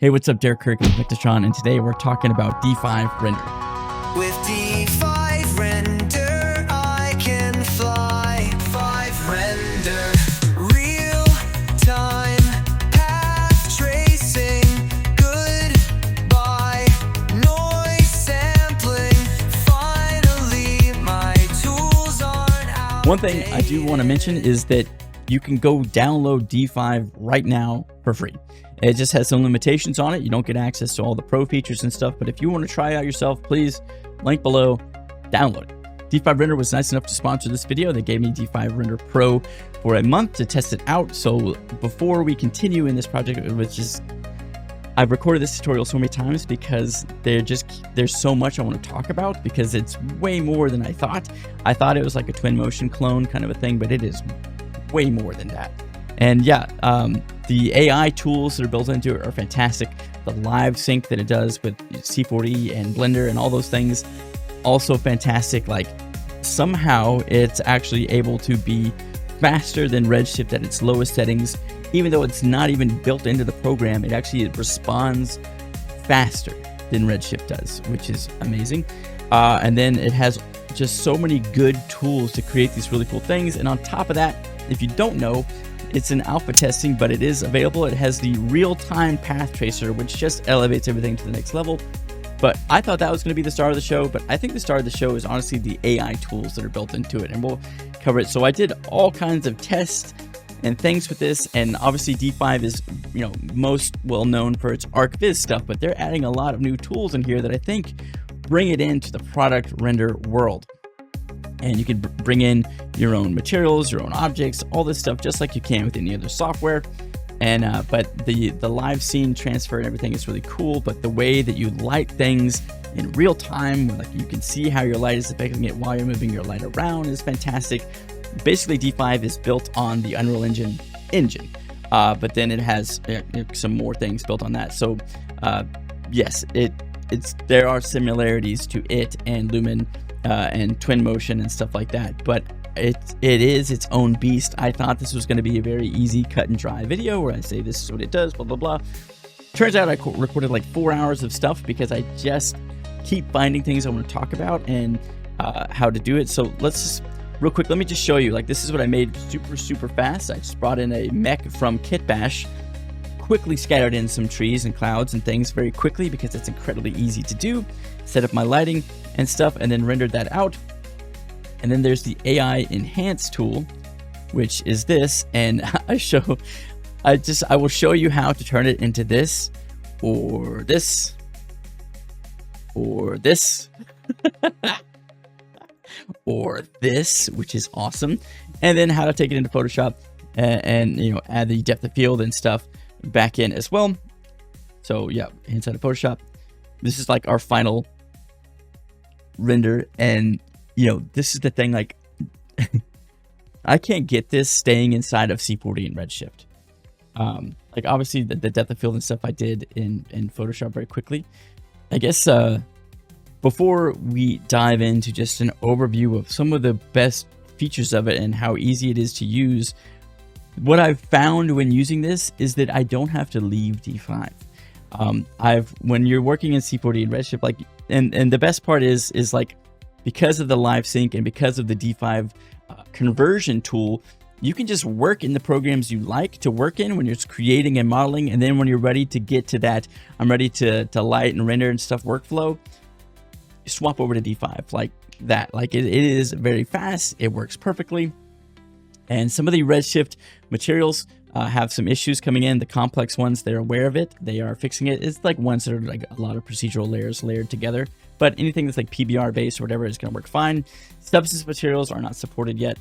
Hey, what's up? Kirk and Effectatron, and today we're talking about D5 render. With D5 render, I can fly. 5 render, real time path tracing, goodbye, noise sampling. Finally, my tools aren't out. One thing I do want to mention is that you can go download D5 right now for free. It just has some limitations on it. You don't get access to all the pro features and stuff, but if you want to try it out yourself, please, link below, download it. D5 Render was nice enough to sponsor this video. They gave me D5 Render Pro for a month to test it out. So before we continue in this project, it was just, I've recorded this tutorial so many times because there's so much I want to talk about because it's way more than I thought. I thought it was like a Twinmotion clone kind of a thing, but it is way more than that. And yeah, the AI tools that are built into it are fantastic. The live sync that it does with C4D and Blender and all those things, also fantastic. Like somehow it's actually able to be faster than Redshift at its lowest settings, even though it's not even built into the program. It actually responds faster than Redshift does, which is amazing. And then it has just so many good tools to create these really cool things. And on top of that, if you don't know, it's in alpha testing, but it is available. It has the real-time path tracer, which just elevates everything to the next level. But I thought that was going to be the star of the show, but I think the star of the show is honestly the AI tools that are built into it, and we'll cover it. So I did all kinds of tests and things with this, and obviously D5 is, most well known for its ArcViz stuff, but they're adding a lot of new tools in here that I think bring it into the product render world. And you can bring in your own materials, your own objects, all this stuff, just like you can with any other software. And but the live scene transfer and everything is really cool. But the way that you light things in real time, like you can see how your light is affecting it while you're moving your light around, is fantastic. Basically, D5 is built on the Unreal Engine, but then it has some more things built on that. So yes, there are similarities to it and Lumen. And Twinmotion and stuff like that, but it is its own beast. I thought this was going to be a very easy cut and dry video where I say this is what it does, blah blah blah. Turns out I recorded like 4 hours of stuff because I just keep finding things I want to talk about and how to do it. So let's just real quick, let me just show you. Like, this is what I made super fast. I just brought in a mech from Kitbash, quickly scattered in some trees and clouds and things very quickly because it's incredibly easy to do. Set up my lighting and stuff, and then rendered that out. And then there's the AI enhance tool, which is this, and I will show you how to turn it into this or this or this or this, which is awesome. And then how to take it into Photoshop and add the depth of field and stuff back in as well. So yeah, inside of Photoshop, this is like our final render. And this is the thing, like I can't get this staying inside of C4D and Redshift. Like obviously the depth of field and stuff I did in Photoshop very quickly. I guess before we dive into just an overview of some of the best features of it and how easy it is to use, what I've found when using this is that I don't have to leave D5. When you're working in C4D and Redshift, like, and the best part is like, because of the live sync and because of the D5 conversion tool, you can just work in the programs you like to work in when you're creating and modeling. And then when you're ready to get to that, I'm ready to light and render and stuff workflow, you swap over to D5 like that. Like it is very fast. It works perfectly. And some of the Redshift materials have some issues coming in. The complex ones, they're aware of it. They are fixing it. It's like ones that are like a lot of procedural layers layered together. But anything that's like PBR based or whatever is going to work fine. Substance materials are not supported yet,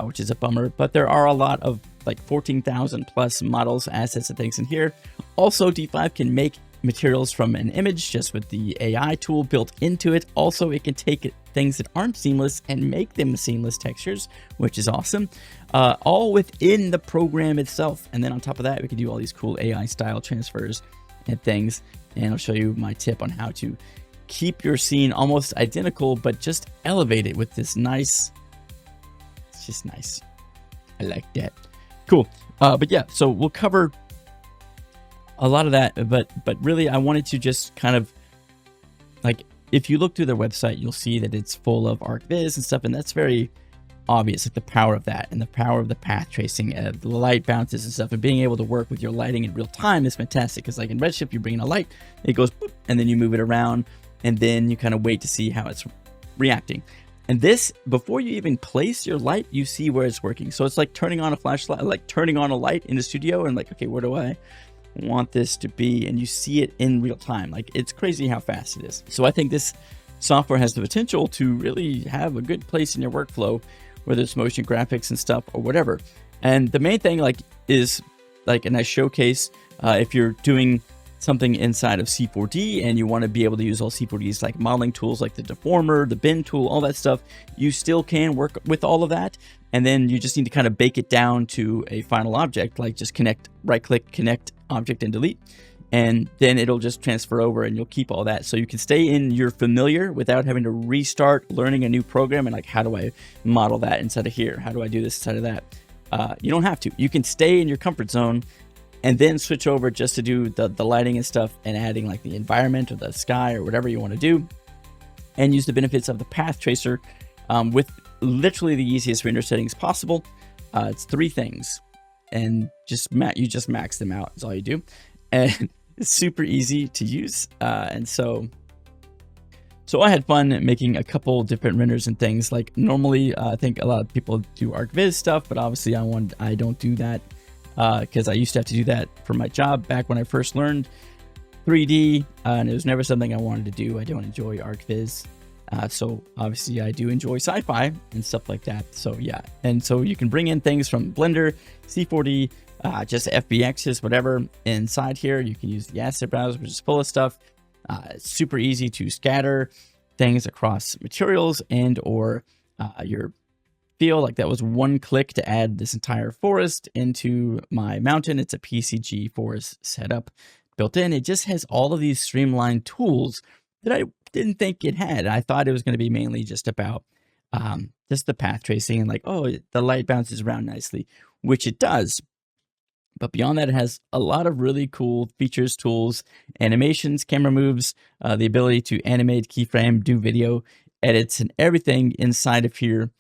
which is a bummer. But there are a lot of like 14,000 plus models, assets, and things in here. Also, D5 can make materials from an image just with the AI tool built into it. Also, it can take things that aren't seamless and make them seamless textures, which is awesome, all within the program itself. And then on top of that, we can do all these cool AI style transfers and things. And I'll show you my tip on how to keep your scene almost identical, but just elevate it with this nice, it's just nice. I like that. Cool. But yeah, so we'll cover a lot of that, but really I wanted to just kind of like, if you look through their website, you'll see that it's full of ArcViz and stuff, and that's very obvious, like the power of that and the power of the path tracing, the light bounces and stuff, and being able to work with your lighting in real time is fantastic. Because like in Redshift, you bring in a light, it goes boop, and then you move it around, and then you kind of wait to see how it's reacting. And this, before you even place your light, you see where it's working. So it's like turning on a flashlight, like turning on a light in the studio, and like, okay, where do I want this to be? And you see it in real time. Like, it's crazy how fast it is. So I think this software has the potential to really have a good place in your workflow, whether it's motion graphics and stuff or whatever. And the main thing like is like a nice showcase. If you're doing something inside of C4D and you want to be able to use all C4D's like modeling tools like the deformer, the bin tool, all that stuff, you still can work with all of that. And then you just need to kind of bake it down to a final object, like just connect, right click, connect object and delete. And then it'll just transfer over and you'll keep all that. So you can stay in your familiar without having to restart learning a new program and like, how do I model that instead of here? How do I do this instead of that? You don't have to. You can stay in your comfort zone and then switch over just to do the lighting and stuff and adding like the environment or the sky or whatever you want to do, and use the benefits of the path tracer with literally the easiest render settings possible. It's 3 things, and you just max them out is all you do. And it's super easy to use. And so I had fun making a couple different renders and things. Like normally, I think a lot of people do ArcViz stuff, but obviously I don't do that because I used to have to do that for my job back when I first learned 3D, and it was never something I wanted to do. I don't enjoy ArcViz. So obviously I do enjoy sci-fi and stuff like that. So yeah, and so you can bring in things from Blender, C4D, just FBXs, whatever. Inside here, you can use the asset browser, which is full of stuff. It's super easy to scatter things across materials and or your feel. Like that was one click to add this entire forest into my mountain. It's a PCG forest setup built in. It just has all of these streamlined tools that I didn't think it had. I thought it was going to be mainly just about just the path tracing and like, oh, the light bounces around nicely, which it does. But beyond that, it has a lot of really cool features, tools, animations, camera moves, the ability to animate, keyframe, do video edits, and everything inside of here,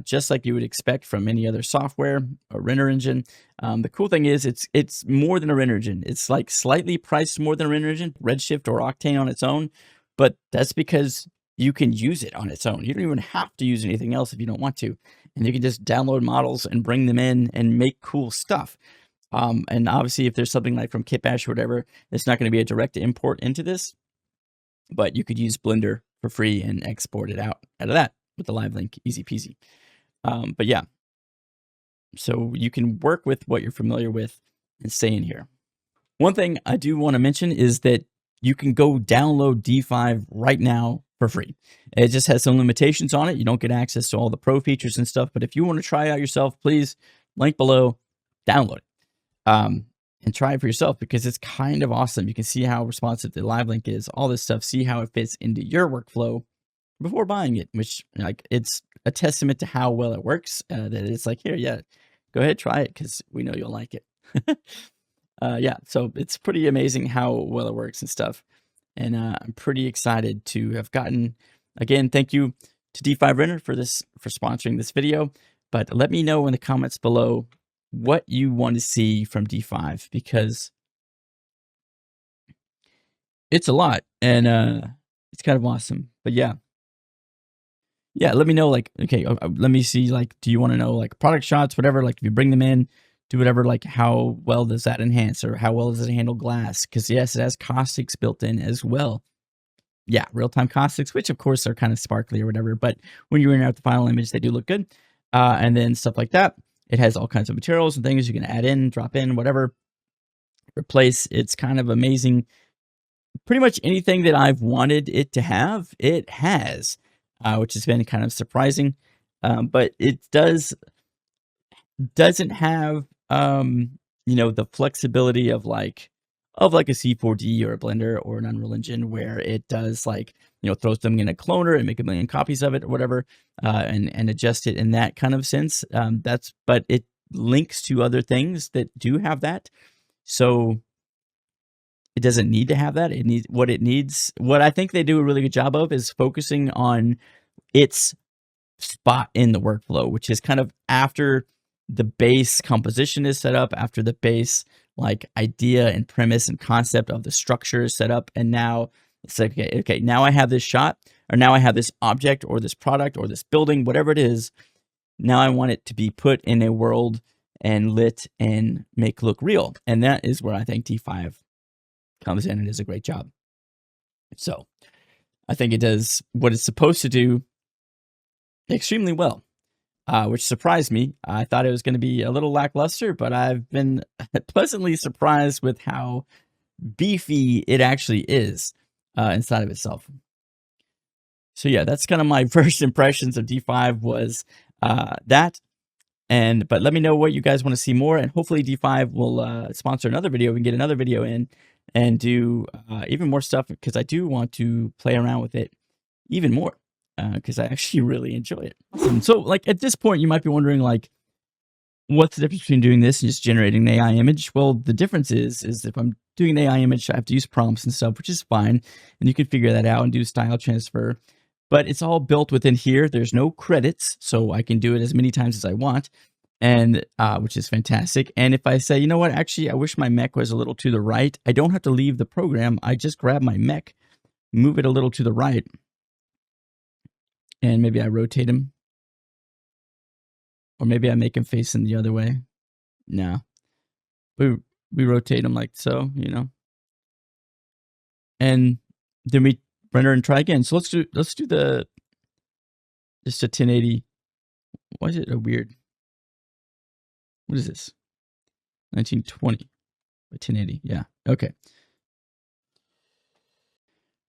just like you would expect from any other software or render engine. The cool thing is it's more than a render engine. It's like slightly priced more than a render engine, Redshift or Octane on its own, but that's because you can use it on its own. You don't even have to use anything else if you don't want to. And you can just download models and bring them in and make cool stuff. And obviously, if there's something like from Kitbash or whatever, it's not going to be a direct import into this, but you could use Blender for free and export it out of that with the live link, easy peasy. But yeah, so you can work with what you're familiar with and stay in here. One thing I do want to mention is that you can go download D5 right now for free. It just has some limitations on it. You don't get access to all the pro features and stuff, but if you want to try it out yourself, please, link below, download it. And try it for yourself because it's kind of awesome. You can see how responsive the live link is, all this stuff, see how it fits into your workflow before buying it, which like it's a testament to how well it works, that it's like, here, yeah, go ahead, try it because we know you'll like it. Yeah, so it's pretty amazing how well it works and stuff. And I'm pretty excited to have gotten, again, thank you to D5 Render for sponsoring this video, but let me know in the comments below what you want to see from D5 because it's a lot and it's kind of awesome. But yeah, let me know, like, okay, let me see, like, do you want to know like product shots, whatever, like if you bring them in, do whatever, like how well does that enhance or how well does it handle glass? Because yes, it has caustics built in as well. Yeah, real-time caustics, which of course are kind of sparkly or whatever, but when you render out the final image, they do look good. And then stuff like that. It has all kinds of materials and things you can add in, drop in, whatever, replace. It's kind of amazing. Pretty much anything that I've wanted it to have, it has, which has been kind of surprising. But it doesn't have, you know, the flexibility of like a C4D or a Blender or an Unreal Engine where it does like, you know, throws them in a cloner and make a million copies of it or whatever, and adjust it in that kind of sense. But it links to other things that do have that. So it doesn't need to have that. What I think they do a really good job of is focusing on its spot in the workflow, which is kind of after the base composition is set up, after the base like idea and premise and concept of the structure is set up, and now it's like, okay, now I have this shot, or now I have this object or this product or this building, whatever it is. Now I want it to be put in a world and lit and make look real. And that is where I think D5 comes in and does a great job. So I think it does what it's supposed to do extremely well, which surprised me. I thought it was going to be a little lackluster, but I've been pleasantly surprised with how beefy it actually is inside of itself. So yeah, that's kind of my first impressions of D5 was that. But let me know what you guys want to see more, and hopefully D5 will sponsor another video. We can get another video in and do even more stuff, because I do want to play around with it even more, because I actually really enjoy it. Awesome. So like at this point, you might be wondering like, what's the difference between doing this and just generating an AI image? Well, the difference is if I'm doing an AI image, I have to use prompts and stuff, which is fine, and you can figure that out and do style transfer. But it's all built within here. There's no credits, so I can do it as many times as I want, and which is fantastic. And if I say, you know what, actually, I wish my mech was a little to the right, I don't have to leave the program. I just grab my mech, move it a little to the right, and maybe I rotate him. Or maybe I make him facing the other way. No. We rotate him like so, you know. And then we render and try again. So let's do the just a 1080. Why is it a weird? What is this? 1920 by 1080. Yeah. Okay.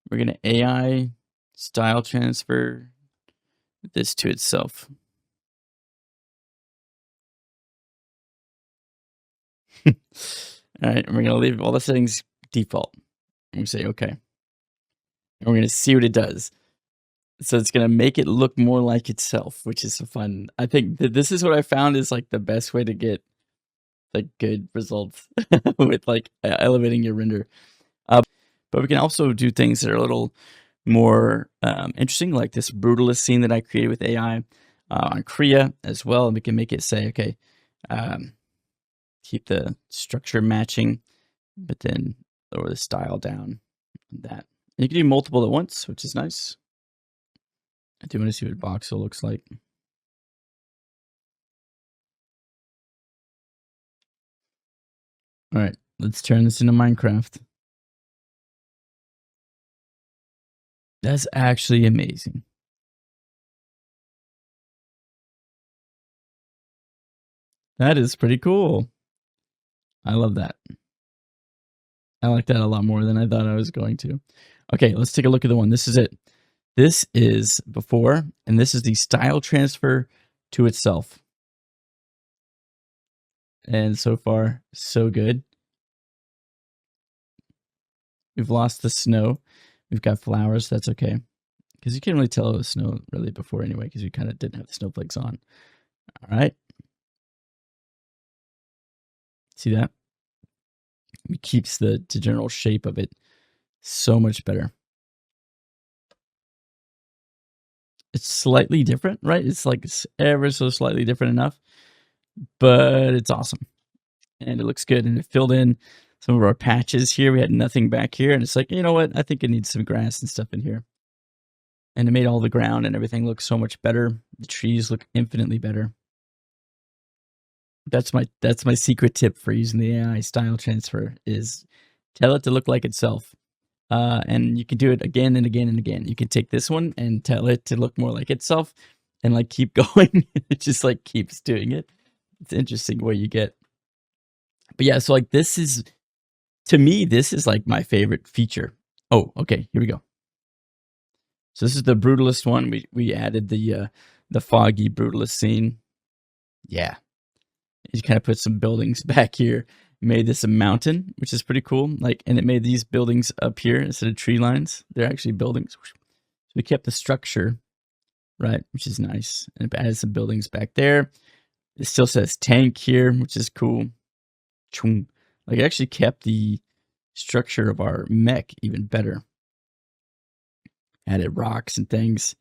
We're gonna AI style transfer this to itself. All right, and we're gonna leave all the settings default. And we say okay. And we're gonna see what it does. So it's gonna make it look more like itself, which is fun. I think that this is what I found is like the best way to get like good results with like elevating your render. But we can also do things that are a little more interesting, like this brutalist scene that I created with AI on Kriya as well. And we can make it say, okay, keep the structure matching, but then lower the style down. That. And you can do multiple at once, which is nice. I do want to see what voxel looks like. All right, let's turn this into Minecraft. That's actually amazing. That is pretty cool. I love that. I like that a lot more than I thought I was going to. Okay, let's take a look at the one. This is it. This is before, and this is the style transfer to itself. And so far, so good. We've lost the snow. We've got flowers. That's okay. Because you can't really tell it was snow really before anyway, because we kind of didn't have the snowflakes on. All right. See that? It keeps the general shape of it so much better. It's slightly different, right? It's like it's ever so slightly different enough, but it's awesome. And it looks good. And it filled in some of our patches here. We had nothing back here. And it's like, you know what? I think it needs some grass and stuff in here. And it made all the ground and everything look so much better. The trees look infinitely better. That's my secret tip for using the AI style transfer is tell it to look like itself. And you can do it again and again and again. You can take this one and tell it to look more like itself and like keep going. It just like keeps doing it. It's interesting what you get. But yeah, so like this is, to me, this is like my favorite feature. Oh, okay, here we go. So this is the brutalist one. We added the foggy brutalist scene. Yeah. You kind of put some buildings back here. Made this a mountain, which is pretty cool. Like, and it made these buildings up here instead of tree lines. They're actually buildings. So we kept the structure, right, which is nice. And it added some buildings back there. It still says tank here, which is cool. Like, it actually kept the structure of our mech even better. Added rocks and things.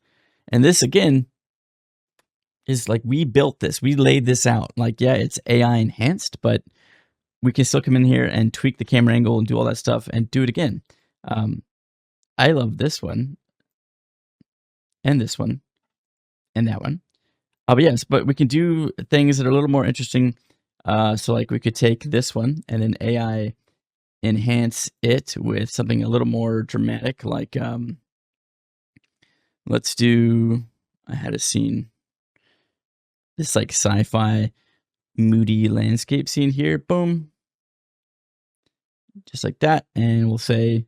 And this, again, is like we built this. We laid this out. Like, yeah, it's AI enhanced, but we can still come in here and tweak the camera angle and do all that stuff and do it again. I love this one and this one and that one. But yes, but we can do things that are a little more interesting. So like we could take this one and then AI enhance it with something a little more dramatic. Like let's do, I had a scene, this like sci-fi moody landscape scene here. Boom. Just like that. And we'll say,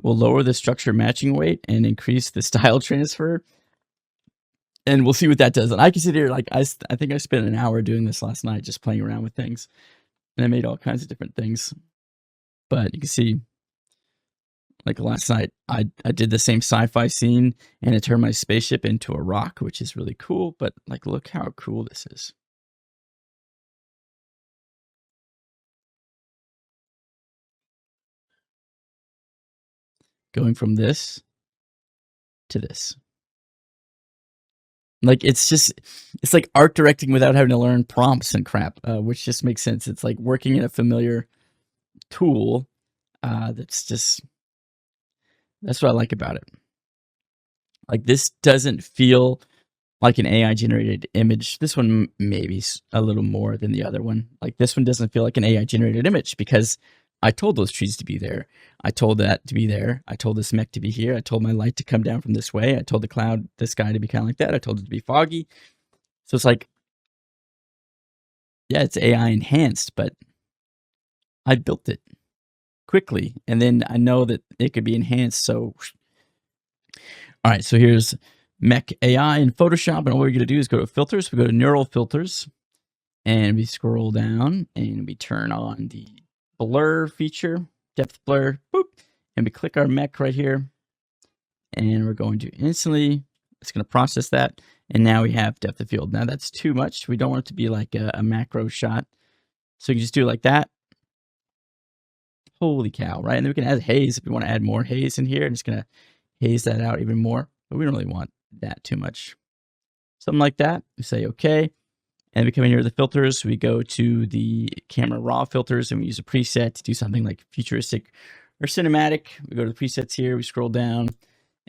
we'll lower the structure matching weight and increase the style transfer. And we'll see what that does. And I can sit here, like, I think I spent an hour doing this last night, just playing around with things. And I made all kinds of different things. But you can see, like last night, I did the same sci-fi scene and it turned my spaceship into a rock, which is really cool. But like, look how cool this is. Going from this to this. Like, it's like art directing without having to learn prompts and crap, which just makes sense. It's like working in a familiar tool. That's what I like about it. Like, this doesn't feel like an AI generated image. This one maybe a little more than the other one. Like, this one doesn't feel like an AI generated image because I told those trees to be there. I told that to be there. I told this mech to be here. I told my light to come down from this way. I told the cloud, the sky to be kind of like that. I told it to be foggy. So it's like, yeah, it's AI enhanced, but I built it quickly. And then I know that it could be enhanced. So, all right, so here's mech AI in Photoshop. And all we're going to do is go to filters. We go to neural filters and we scroll down and we turn on the blur feature, depth blur, boop, and we click our mech right here, and we're going to instantly, it's going to process that, and now we have depth of field. Now that's too much. We don't want it to be like a macro shot, so you can just do it like that. Holy cow, right? And then we can add haze if we want to add more haze in here. I'm just going to haze that out even more, but we don't really want that too much. Something like that. We say okay. And we come in here to the filters, we go to the camera raw filters and we use a preset to do something like futuristic or cinematic. We go to the presets here, we scroll down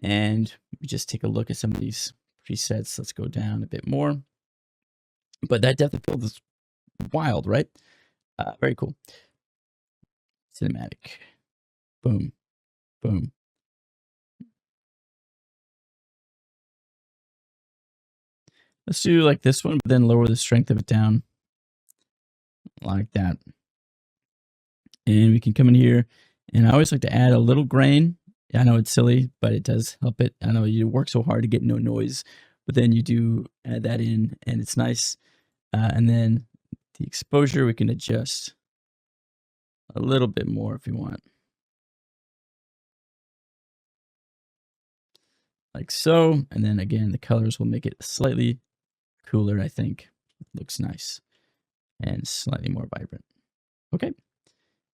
and we just take a look at some of these presets. Let's go down a bit more. But that depth of field is wild, right? Very cool. Cinematic. Boom. Boom. Let's do like this one, but then lower the strength of it down like that. And we can come in here, and I always like to add a little grain. I know it's silly, but it does help it. I know you work so hard to get no noise, but then you do add that in, and it's nice. And then the exposure, we can adjust a little bit more if you want. Like so. And then again, the colors will make it slightly cooler, I think. It looks nice and slightly more vibrant. Okay.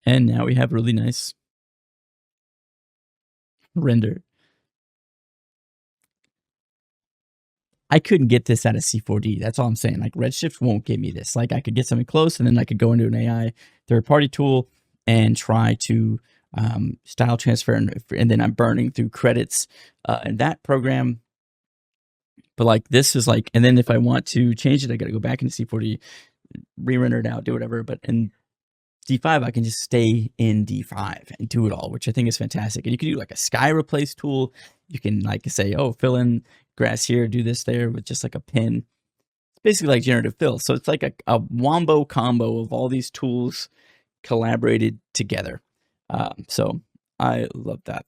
And now we have really nice render. I couldn't get this out of C4D. That's all I'm saying. Like, Redshift won't give me this. Like, I could get something close, and then I could go into an AI third-party tool and try to style transfer, and then I'm burning through credits in that program. But like, this is like, and then if I want to change it, I got to go back into C4D, re-render it out, do whatever. But in D5, I can just stay in D5 and do it all, which I think is fantastic. And you can do like a sky replace tool. You can like say, oh, fill in grass here, do this there with just like a pin. It's basically like generative fill. So it's like a wombo combo of all these tools collaborated together. So I love that.